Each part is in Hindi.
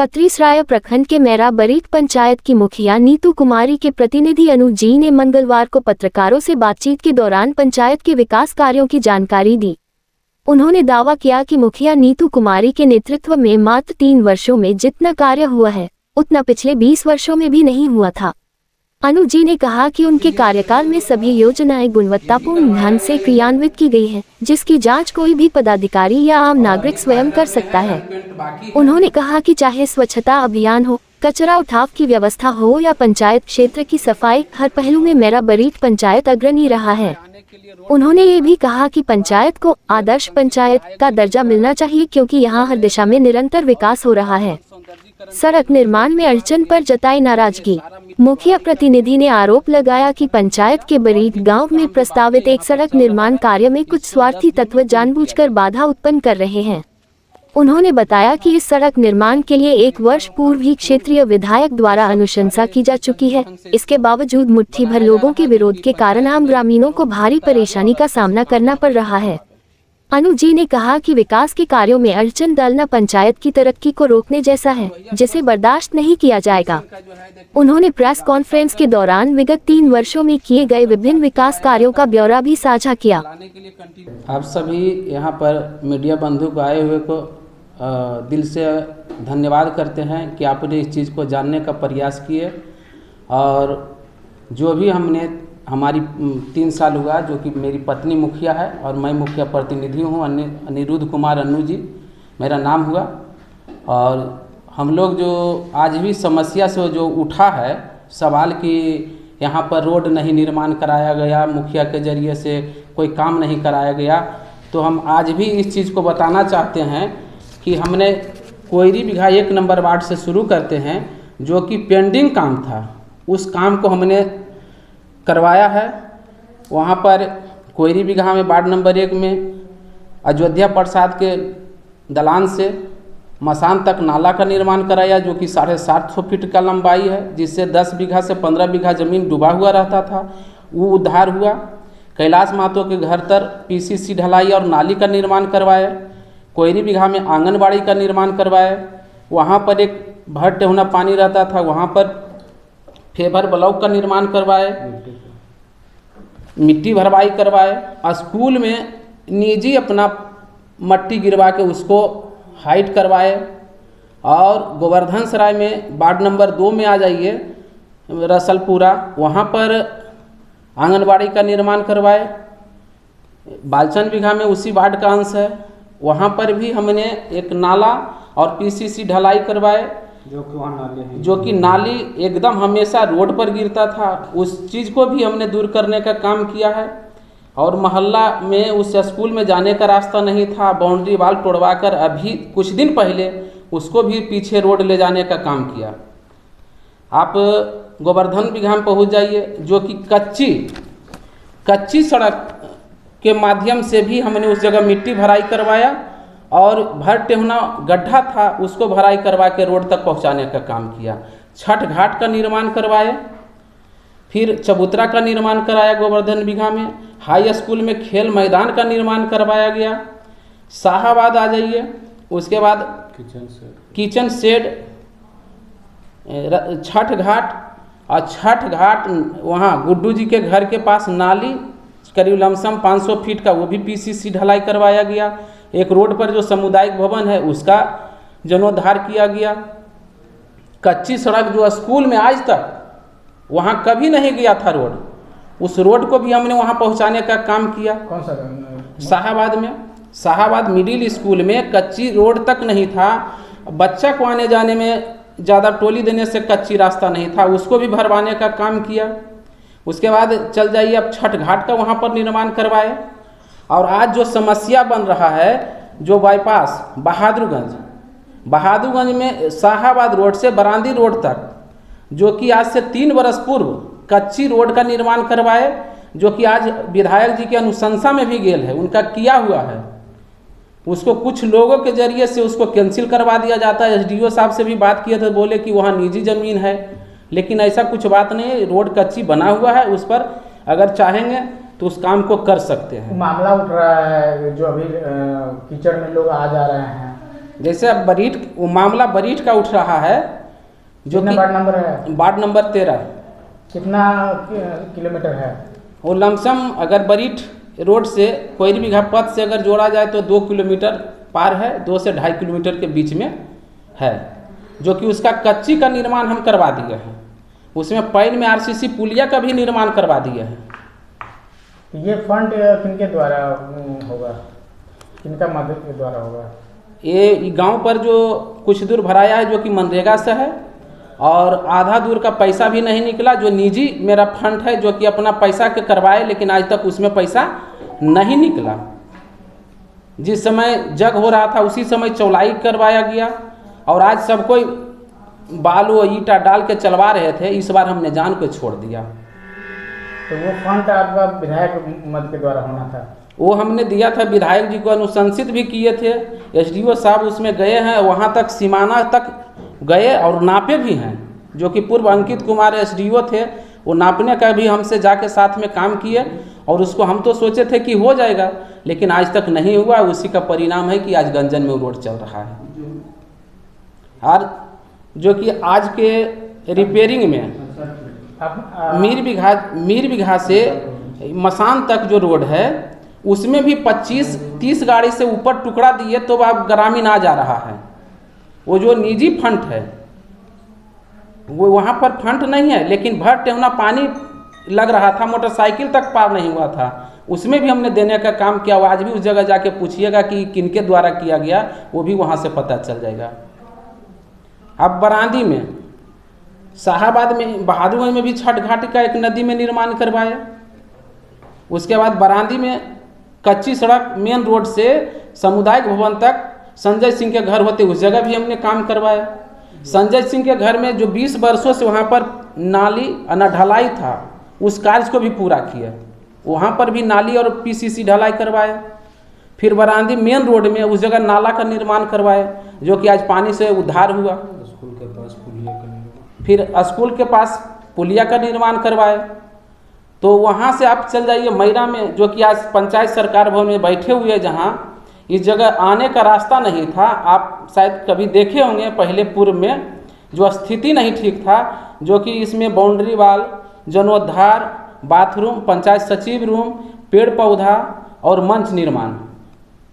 खत्रीसराय प्रखंड के मैरा बरीट पंचायत की मुखिया नीतू कुमारी के प्रतिनिधि अनुज जी ने मंगलवार को पत्रकारों से बातचीत के दौरान पंचायत के विकास कार्यों की जानकारी दी। उन्होंने दावा किया कि मुखिया नीतू कुमारी के नेतृत्व में मात्र 3 वर्षों में जितना कार्य हुआ है उतना पिछले 20 वर्षों में भी नहीं हुआ था। अनुज जी ने कहा कि उनके कार्यकाल में सभी योजनाएं गुणवत्तापूर्ण ढंग से क्रियान्वित की गई है, जिसकी जांच कोई भी पदाधिकारी या आम नागरिक स्वयं कर सकता है। उन्होंने कहा कि चाहे स्वच्छता अभियान हो, कचरा उठाव की व्यवस्था हो या पंचायत क्षेत्र की सफाई, हर पहलू में मैरा बरीट पंचायत अग्रणी रहा है। उन्होंने ये भी कहा कि पंचायत को आदर्श पंचायत का दर्जा मिलना चाहिए क्योंकि यहाँ हर दिशा में निरंतर विकास हो रहा है। सड़क निर्माण में अड़चन पर जताई नाराजगी। मुखिया प्रतिनिधि ने आरोप लगाया कि पंचायत के बरीट गांव में प्रस्तावित एक सड़क निर्माण कार्य में कुछ स्वार्थी तत्व जानबूझकर बाधा उत्पन्न कर रहे हैं। उन्होंने बताया कि इस सड़क निर्माण के लिए 1 वर्ष पूर्व ही क्षेत्रीय विधायक द्वारा अनुशंसा की जा चुकी है। इसके बावजूद मुट्ठी भर लोगों के विरोध के कारण आम ग्रामीणों को भारी परेशानी का सामना करना पड़ रहा है। अनुज जी ने कहा कि विकास के कार्यों में अड़चन डालना पंचायत की तरक्की को रोकने जैसा है, जिसे बर्दाश्त नहीं किया जाएगा। उन्होंने प्रेस कॉन्फ्रेंस के दौरान विगत 3 वर्षों में किए गए विभिन्न विकास कार्यों का ब्यौरा भी साझा किया। आप सभी यहाँ पर मीडिया बंधु को आए हुए को दिल से धन्यवाद करते हैं कि आपने इस चीज़ को जानने का प्रयास किए। और जो भी हमारी 3 साल हुआ, जो कि मेरी पत्नी मुखिया है और मैं मुखिया प्रतिनिधि हूँ, अनिरुद्ध कुमार अन्नू जी मेरा नाम हुआ। और हम लोग जो आज भी समस्या से जो उठा है सवाल कि यहाँ पर रोड नहीं निर्माण कराया गया, मुखिया के जरिए से कोई काम नहीं कराया गया, तो हम आज भी इस चीज़ को बताना चाहते हैं कि हमने कोयरी बिघा 1 नंबर वार्ड से शुरू करते हैं, जो कि पेंडिंग काम था, उस काम को हमने करवाया है। वहाँ पर कोयरी बिघा में वार्ड नंबर 1 में अयोध्या प्रसाद के दलान से मसान तक नाला का निर्माण कराया, जो कि 750 फीट का लंबाई है, जिससे 10 बीघा से 15 बीघा ज़मीन डूबा हुआ रहता था, वो उद्धार हुआ। कैलाश महतो के घर तर पीसीसी ढलाई और नाली का निर्माण करवाया। कोयरी बिघा में आंगनबाड़ी का निर्माण करवाया। वहाँ पर एक भर टेहुना पानी रहता था, वहाँ पर फेबर ब्लॉक का निर्माण करवाए, मिट्टी भरवाई करवाए। स्कूल में निजी अपना मट्टी गिरवा के उसको हाइट करवाए। और गोवर्धन सराय में वार्ड नंबर 2 में आ जाइए, रसलपुरा, वहाँ पर आंगनबाड़ी का निर्माण करवाए। बालचंद बिघा में उसी वार्ड का अंश है, वहाँ पर भी हमने एक नाला और पीसीसी ढलाई करवाए, जो कि नाली एकदम हमेशा रोड पर गिरता था, उस चीज़ को भी हमने दूर करने का काम किया है। और मोहल्ला में उस स्कूल में जाने का रास्ता नहीं था, बाउंड्री वाल तोड़वाकर अभी कुछ दिन पहले उसको भी पीछे रोड ले जाने का काम किया। आप गोवर्धन बिघा में पहुँच जाइए, जो कि कच्ची सड़क के माध्यम से भी हमने उस जगह मिट्टी भराई करवाया और भर टेहुना गड्ढा था उसको भराई करवा के रोड तक पहुंचाने का काम किया। छठ घाट का निर्माण करवाए, फिर चबूतरा का निर्माण कराया गोवर्धन बिघा में। हाई स्कूल में खेल मैदान का निर्माण करवाया गया। शाहाबाद आ जाइए, उसके बाद किचन शेड, छठ घाट, और छठ घाट वहाँ गुड्डू जी के घर के पास नाली करीब लमसम 500 फीट का, वो भी पीसीसी ढलाई करवाया गया। एक रोड पर जो सामुदायिक भवन है उसका जीर्णोद्धार किया गया। कच्ची सड़क जो स्कूल में आज तक वहाँ कभी नहीं गया था रोड, उस रोड को भी हमने वहाँ पहुँचाने का काम किया। कौन सा? शाहाबाद में, शाहाबाद मिडिल स्कूल में कच्ची रोड तक नहीं था, बच्चा को आने जाने में ज़्यादा टोली देने से कच्ची रास्ता नहीं था, उसको भी भरवाने का काम किया। उसके बाद चल जाइए अब छठ घाट का वहाँ पर निर्माण करवाए। और आज जो समस्या बन रहा है, जो बाईपास बहादुरगंज में शाहाबाद रोड से बरांदी रोड तक, जो कि आज से 3 बरस पूर्व कच्ची रोड का निर्माण करवाए, जो कि आज विधायक जी की अनुशंसा में भी गेल है, उनका किया हुआ है, उसको कुछ लोगों के जरिए से उसको कैंसिल करवा दिया जाता है। एसडीओ साहब से भी बात किए तो बोले कि वहाँ निजी ज़मीन है, लेकिन ऐसा कुछ बात नहीं है, रोड कच्ची बना हुआ है, उस पर अगर चाहेंगे तो उस काम को कर सकते हैं। मामला उठ रहा है जो अभी कीचड़ में लोग आ जा रहे हैं, जैसे अब बरीठ वो मामला बरीठ का उठ रहा है, जो कितना कि वार्ड नंबर है? Ward number 13। कितना किलोमीटर है? और लमसम अगर बरीठ रोड से कोई भी पथ से अगर जोड़ा जाए तो 2 किलोमीटर पार है, 2 से 2.5 किलोमीटर के बीच में है, जो कि उसका कच्ची का निर्माण हम करवा दिए हैं। उसमें पैन में आरसीसी पुलिया का भी निर्माण करवा दिए हैं। ये फंड किनके द्वारा होगा, किनका मदद के द्वारा होगा? ये गांव पर जो कुछ दूर भराया है, जो कि मनरेगा से है, और आधा दूर का पैसा भी नहीं निकला, जो निजी मेरा फंड है, जो कि अपना पैसा के करवाए, लेकिन आज तक उसमें पैसा नहीं निकला। जिस समय जग हो रहा था उसी समय चौलाई करवाया गया, और आज सब कोई बालू और ईटा डाल के चलवा रहे थे। इस बार हमने जान को छोड़ दिया। तो वो फंड आपका विधायक मद के द्वारा होना था? वो हमने दिया था, विधायक जी को अनुशंसित भी किए थे। एसडीओ साहब उसमें गए हैं, वहाँ तक सीमाना तक गए और नापे भी हैं, जो कि पूर्व अंकित कुमार एसडीओ थे। वो नापने का भी हमसे जाके साथ में काम किए, और उसको हम तो सोचे थे कि हो जाएगा, लेकिन आज तक नहीं हुआ। उसी का परिणाम है कि आज गंजन में वो रोड चल रहा है। और जो कि आज के रिपेयरिंग में मीर बिघा से मसान तक जो रोड है, उसमें भी 25-30 गाड़ी से ऊपर टुकड़ा दिए तो अब ग्रामीण आ जा रहा है। वो जो निजी फंड है, वो वहाँ पर फंड नहीं है, लेकिन भर टेहना पानी लग रहा था, मोटरसाइकिल तक पार नहीं हुआ था। उसमें भी हमने देने का काम किया। वो आज भी उस जगह जाके पूछिएगा कि किनके द्वारा किया गया, वो भी वहाँ से पता चल जाएगा। अब बरांदी में, शाहाबाद में, बहादुरगंज में भी छठ घाट का एक नदी में निर्माण करवाया। उसके बाद बरांदी में कच्ची सड़क मेन रोड से सामुदायिक भवन तक संजय सिंह के घर होते, उस जगह भी हमने काम करवाया। संजय सिंह के घर में जो 20 वर्षों से वहाँ पर नाली ढलाई था, उस कार्य को भी पूरा किया। वहाँ पर भी नाली और पीसीसी ढलाई करवाया। फिर बरांदी मेन रोड में उस जगह नाला का निर्माण करवाया, जो कि आज पानी से उद्धार हुआ। स्कूल के पास पुलिया का निर्माण, फिर स्कूल के पास पुलिया का निर्माण करवाए। तो वहाँ से आप चल जाइए मैरा में, जो कि आज पंचायत सरकार भवन में बैठे हुए, जहाँ इस जगह आने का रास्ता नहीं था। आप शायद कभी देखे होंगे, पहले पूर्व में जो स्थिति नहीं ठीक था, जो कि इसमें बाउंड्री वाल, जीर्णोद्धार, बाथरूम, पंचायत सचिव रूम, पेड़ पौधा और मंच निर्माण,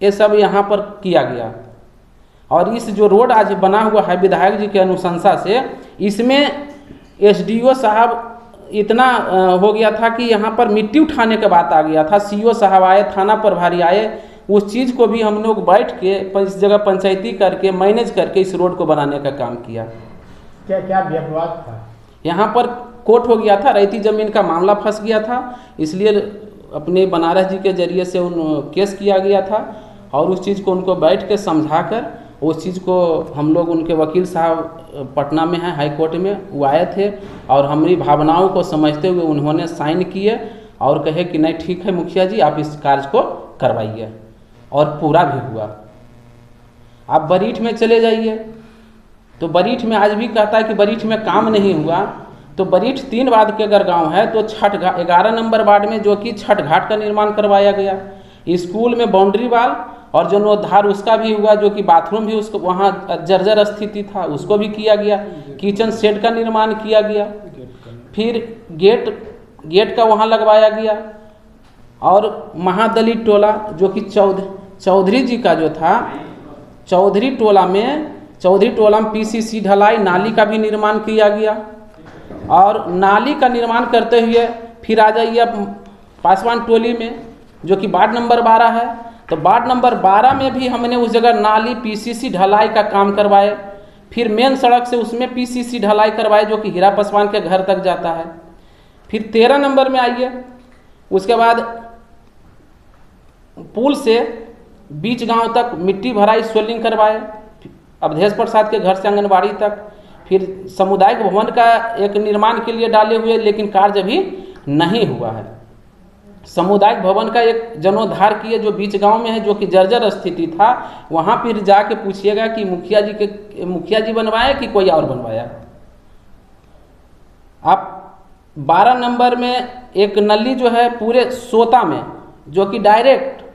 ये सब यहाँ पर किया गया। और इस जो रोड आज बना हुआ है विधायक जी के अनुशंसा से, इसमें एसडीओ साहब इतना हो गया था कि यहाँ पर मिट्टी उठाने का बात आ गया था। सीओ साहब आए, थाना प्रभारी आए, उस चीज़ को भी हम लोग बैठ के इस जगह पंचायती करके मैनेज करके इस रोड को बनाने का काम किया। क्या क्या विवाद था? यहाँ पर कोर्ट हो गया था, रैयती ज़मीन का मामला फंस गया था, इसलिए अपने बनारस जी के जरिए से उन केस किया गया था। और उस चीज़ को उनको बैठ के समझा कर, उस चीज़ को हम लोग, उनके वकील साहब पटना में हैं हाई कोर्ट में, वो आए थे और हमारी भावनाओं को समझते हुए उन्होंने साइन किए और कहे कि नहीं ठीक है मुखिया जी, आप इस कार्य को करवाइए, और पूरा भी हुआ। आप बरीठ में चले जाइए तो बरीठ में आज भी कहता है कि बरीठ में काम नहीं हुआ। तो बरीठ 3 वार्ड के अगर गांव है तो 11 नंबर वार्ड में जो कि छठ घाट का निर्माण करवाया गया। स्कूल में बाउंड्री वाल और जीर्णोद्धार उसका भी हुआ, जो कि बाथरूम भी उसको वहाँ जर्जर स्थिति था उसको भी किया गया। किचन सेट का निर्माण किया गया। फिर गेट का वहाँ लगवाया गया। और महादलित टोला जो कि चौधरी जी का जो था, चौधरी टोला में पीसीसी ढलाई, नाली का भी निर्माण किया गया। और नाली का निर्माण करते हुए फिर आ जाइए पासवान टोली में, जो कि वार्ड नंबर 12 है। तो वार्ड नंबर 12 में भी हमने उस जगह नाली पीसीसी ढलाई का काम करवाए। फिर मेन सड़क से उसमें पीसीसी ढलाई करवाए, जो कि हीरा पासवान के घर तक जाता है। फिर 13 नंबर में आइए, उसके बाद पुल से बीच गांव तक मिट्टी भराई, सोलिंग करवाए, अवधेश प्रसाद के घर से आंगनबाड़ी तक। फिर सामुदायिक भवन का एक निर्माण के लिए डाले हुए, लेकिन कार्य अभी नहीं हुआ है। सामुदायिक भवन का एक जीर्णोद्धार किए जो बीच गांव में है, जो कि जर्जर स्थिति था। वहाँ फिर जाके पूछिएगा कि मुखिया जी बनवाए कि कोई और बनवाया। आप 12 नंबर में एक नली जो है पूरे सोता में, जो कि डायरेक्ट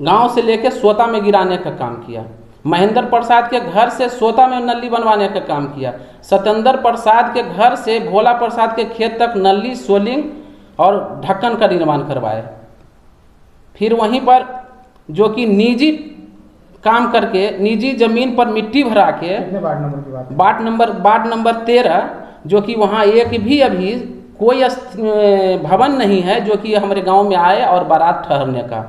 गांव से लेकर सोता में गिराने का काम किया। महेंद्र प्रसाद के घर से सोता में नली बनवाने का काम किया। सत्येंद्र प्रसाद के घर से भोला प्रसाद के खेत तक नली, सोलिंग और ढक्कन का निर्माण करवाए। फिर वहीं पर जो कि निजी काम करके निजी ज़मीन पर मिट्टी भरा के कितने वार्ड नंबर की बात है? वार्ड नंबर 13, जो कि वहाँ एक भी अभी कोई भवन नहीं है जो कि हमारे गांव में आए और बारात ठहरने का।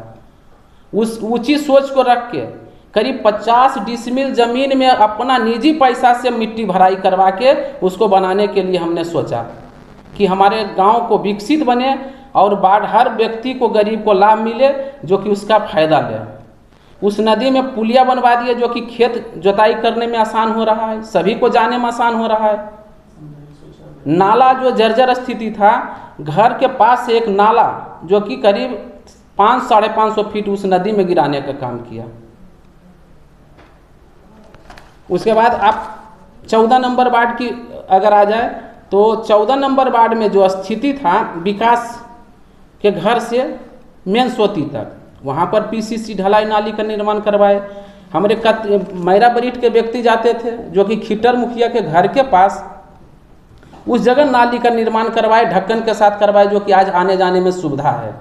उस ऊंची सोच को रख के करीब 50 डिसमिल ज़मीन में अपना निजी पैसा से मिट्टी भराई करवा के उसको बनाने के लिए हमने सोचा कि हमारे गांव को विकसित बने और हर व्यक्ति को, गरीब को लाभ मिले जो कि उसका फायदा ले। उस नदी में पुलिया बनवा दिए जो कि खेत जोताई करने में आसान हो रहा है, सभी को जाने में आसान हो रहा है। नाला जो जर्जर स्थिति था, घर के पास से एक नाला जो कि करीब 500-550 फीट उस नदी में गिराने का काम किया। उसके बाद आप 14 नंबर वार्ड की अगर आ जाए तो 14 नंबर वार्ड में जो स्थिति था विकास के घर से मेन सोती तक, वहाँ पर पीसीसी ढलाई नाली का निर्माण करवाए। हमारे मैरा बरीट के व्यक्ति जाते थे जो कि खिट्टर मुखिया के घर के पास उस जगह नाली का निर्माण करवाए, ढक्कन के साथ करवाए, जो कि आज आने जाने में सुविधा है।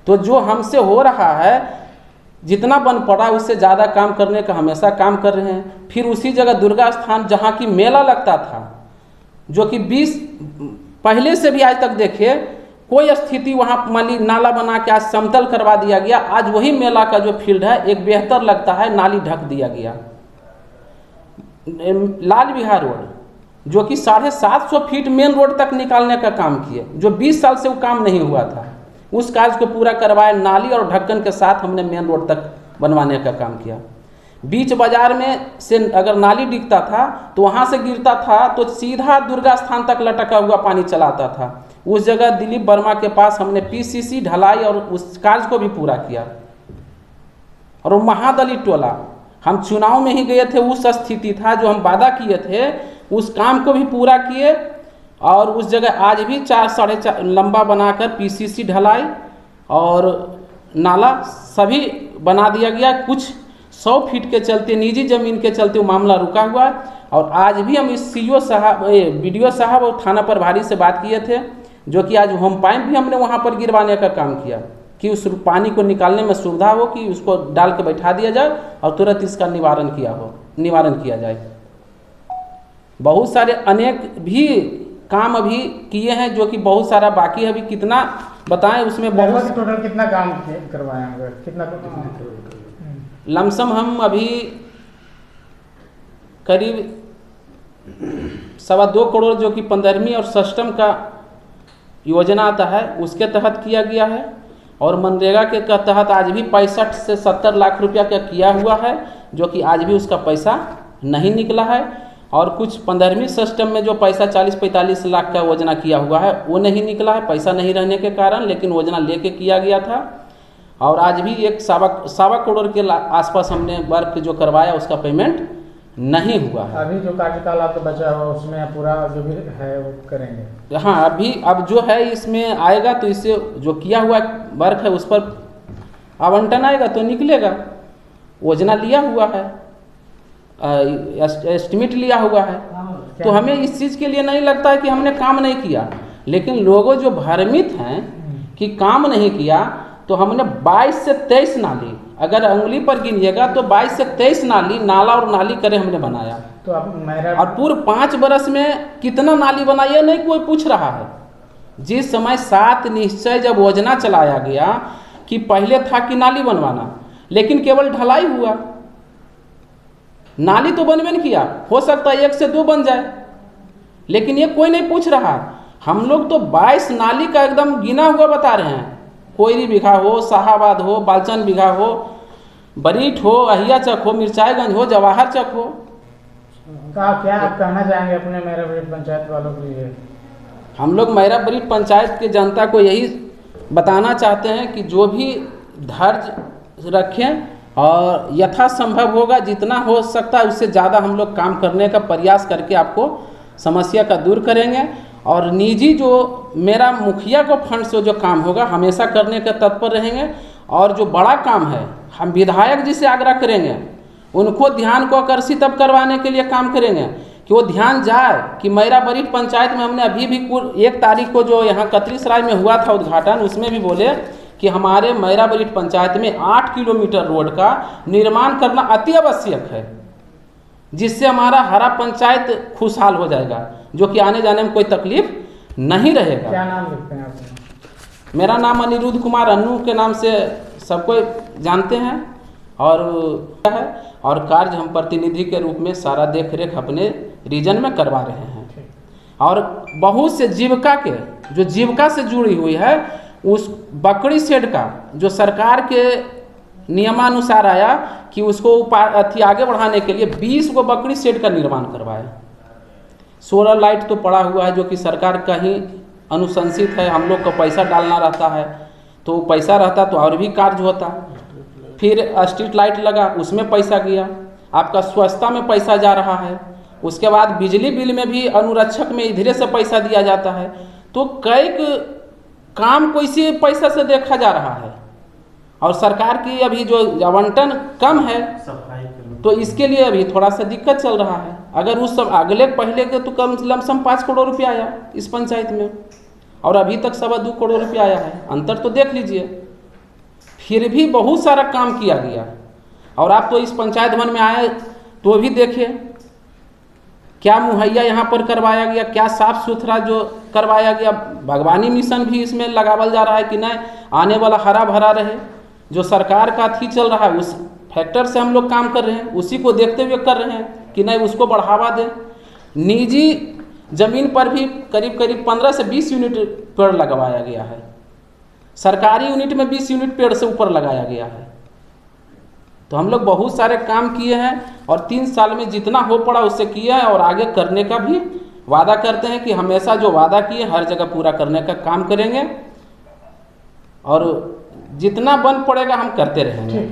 तो जो हमसे हो रहा है, जितना बन पड़ा उससे ज़्यादा काम करने का हमेशा काम कर रहे हैं। फिर उसी जगह दुर्गा स्थान जहाँ की मेला लगता था, जो कि 20 पहले से भी आज तक देखिए कोई स्थिति वहाँ नाला बना के आज समतल करवा दिया गया। आज वही मेला का जो फील्ड है एक बेहतर लगता है, नाली ढक दिया गया। लाल विहार रोड जो कि 750 फीट मेन रोड तक निकालने का काम किए, जो 20 साल से वो काम नहीं हुआ था, उस कार्य को पूरा करवाए। नाली और ढक्कन के साथ हमने मेन रोड तक बनवाने का काम किया। बीच बाजार में से अगर नाली दिखता था तो वहाँ से गिरता था तो सीधा दुर्गा स्थान तक लटका हुआ पानी चलाता था। उस जगह दिलीप वर्मा के पास हमने पीसीसी ढलाई और उस कार्य को भी पूरा किया। और वो महादलित टोला, हम चुनाव में ही गए थे, उस स्थिति था जो हम वादा किए थे, उस काम को भी पूरा किए। और उस जगह आज भी 4-4.5 लंबा बनाकर पीसीसी ढलाई और नाला सभी बना दिया गया। कुछ 100 फीट के चलते, निजी ज़मीन के चलते वो मामला रुका हुआ है। और आज भी हम इस सीओ साहब, बीडीओ साहब और थाना प्रभारी से बात किए थे, जो कि आज होम पाइप भी हमने वहाँ पर गिरवाने का काम किया कि उस पानी को निकालने में सुविधा हो, कि उसको डाल के बैठा दिया जाए और तुरंत इसका निवारण किया जाए। बहुत सारे अनेक भी काम अभी किए हैं जो कि बहुत सारा बाकी है। अभी कितना बताएं, उसमें बहुत टोटल कितना काम करवाए होंगे, कितना लमसम हम अभी करीब 2.25 करोड़ जो कि 15वीं और सष्टम का योजना आता है उसके तहत किया गया है। और मनरेगा के तहत आज भी 65 से 70 लाख रुपया का किया हुआ है, जो कि आज भी उसका पैसा नहीं निकला है। और कुछ 15वीं सिस्टम में जो पैसा 40-45 लाख का योजना किया हुआ है वो नहीं निकला है, पैसा नहीं रहने के कारण, लेकिन योजना लेके किया गया था। और आज भी 1.25 करोड़ के आसपास हमने वर्क जो करवाया उसका पेमेंट नहीं हुआ है। अभी जो कार्यकाल आपका बचा हुआ उसमें पूरा जो भी है वो करेंगे? हाँ, अभी अब जो है इसमें आएगा तो इससे जो किया हुआ वर्क है उस पर आवंटन आएगा तो निकलेगा। योजना लिया हुआ है, एस्टिमेट लिया हुआ है, तो हमें इस चीज़ के लिए नहीं लगता है कि हमने काम नहीं किया। लेकिन लोगों जो भ्रमित हैं कि काम नहीं किया, तो हमने 22 से 23 नाली, अगर उंगली पर गिनिएगा तो 22 से 23 नाला और नाली करे हमने बनाया। तो अब और पूरे 5 बरस में कितना नाली बनाया नहीं कोई पूछ रहा है। जिस समय 7 निश्चय जब योजना चलाया गया कि पहले था कि नाली बनवाना, लेकिन केवल ढलाई हुआ, नाली तो बनवे नहीं किया। हो सकता है 1 से 2 बन जाए, लेकिन ये कोई नहीं पूछ रहा। हम लोग तो 22 नाली का एकदम गिना हुआ बता रहे हैं। कोयरी बिघा हो, शाहाबाद हो, बालचंद बिघा हो, बरीट हो, अहिया चक हो, मिर्चाईगंज हो, जवाहर चक हो। क्या आप कहना चाहेंगे अपने मैरा बरीट पंचायत वालों के लिए? हम लोग मैरा बरीट पंचायत की जनता को यही बताना चाहते हैं कि जो भी धैर्य रखें और यथासंभव होगा, जितना हो सकता है उससे ज़्यादा हम लोग काम करने का प्रयास करके आपको समस्या का दूर करेंगे। और निजी जो मेरा मुखिया को फंड से जो काम होगा हमेशा करने के तत्पर रहेंगे। और जो बड़ा काम है हम विधायक जी से आग्रह करेंगे उनको ध्यान को आकर्षित अब करवाने के लिए काम करेंगे कि वो ध्यान जाए कि मैरा बरीट पंचायत में हमने अभी भी 1 तारीख को जो यहाँ कतरीसराय में हुआ था उद्घाटन, उसमें भी बोले कि हमारे मैरा बरीट पंचायत में 8 किलोमीटर रोड का निर्माण करना अति आवश्यक है, जिससे हमारा हरा पंचायत खुशहाल हो जाएगा, जो कि आने जाने में कोई तकलीफ नहीं रहेगा। क्या नाम लिखते हैं आप? मेरा नाम अनिरुद्ध कुमार अन्नू के नाम से सबको जानते हैं और कार्य हम प्रतिनिधि के रूप में सारा देख रेख अपने रीजन में करवा रहे हैं। और बहुत से जीविका से जुड़ी हुई है, उस बकरी शेड का जो सरकार के नियमानुसार आया कि उसको आगे बढ़ाने के लिए 20 गो बकरी शेड का निर्माण करवाए। सोलर लाइट तो पड़ा हुआ है जो कि सरकार का ही अनुशंसित है, हम लोग को पैसा डालना रहता है, तो पैसा रहता तो और भी कार्य होता। फिर स्ट्रीट लाइट लगा, उसमें पैसा गया, आपका स्वच्छता में पैसा जा रहा है, उसके बाद बिजली बिल में भी अनुरक्षक में इधरे से पैसा दिया जाता है। तो कई काम को इसी पैसा से देखा जा रहा है और सरकार की अभी जो आवंटन कम है तो इसके लिए अभी थोड़ा सा दिक्कत चल रहा है। अगर उस सब पहले के तो कम लमसम 5 करोड़ रुपया आया इस पंचायत में और अभी तक 2.25 करोड़ रुपया आया है, अंतर तो देख लीजिए। फिर भी बहुत सारा काम किया गया और आप तो इस पंचायत भवन में आए तो भी देखिए क्या मुहैया यहाँ पर करवाया गया, क्या साफ सुथरा जो करवाया गया। बागवानी मिशन भी इसमें लगावल जा रहा है कि नहीं आने वाला हरा भरा रहे, जो सरकार का थी चल रहा है उस फैक्टर से हम लोग काम कर रहे हैं, उसी को देखते हुए कर रहे हैं कि नहीं उसको बढ़ावा दें। निजी ज़मीन पर भी करीब 15 से 20 यूनिट पेड़ लगवाया गया है, सरकारी यूनिट में 20 यूनिट पेड़ से ऊपर लगाया गया है। तो हम लोग बहुत सारे काम किए हैं और 3 साल में जितना हो पड़ा उससे किया है और आगे करने का भी वादा करते हैं कि हमेशा जो वादा किए हर जगह पूरा करने का काम करेंगे और जितना बन पड़ेगा हम करते रहेंगे।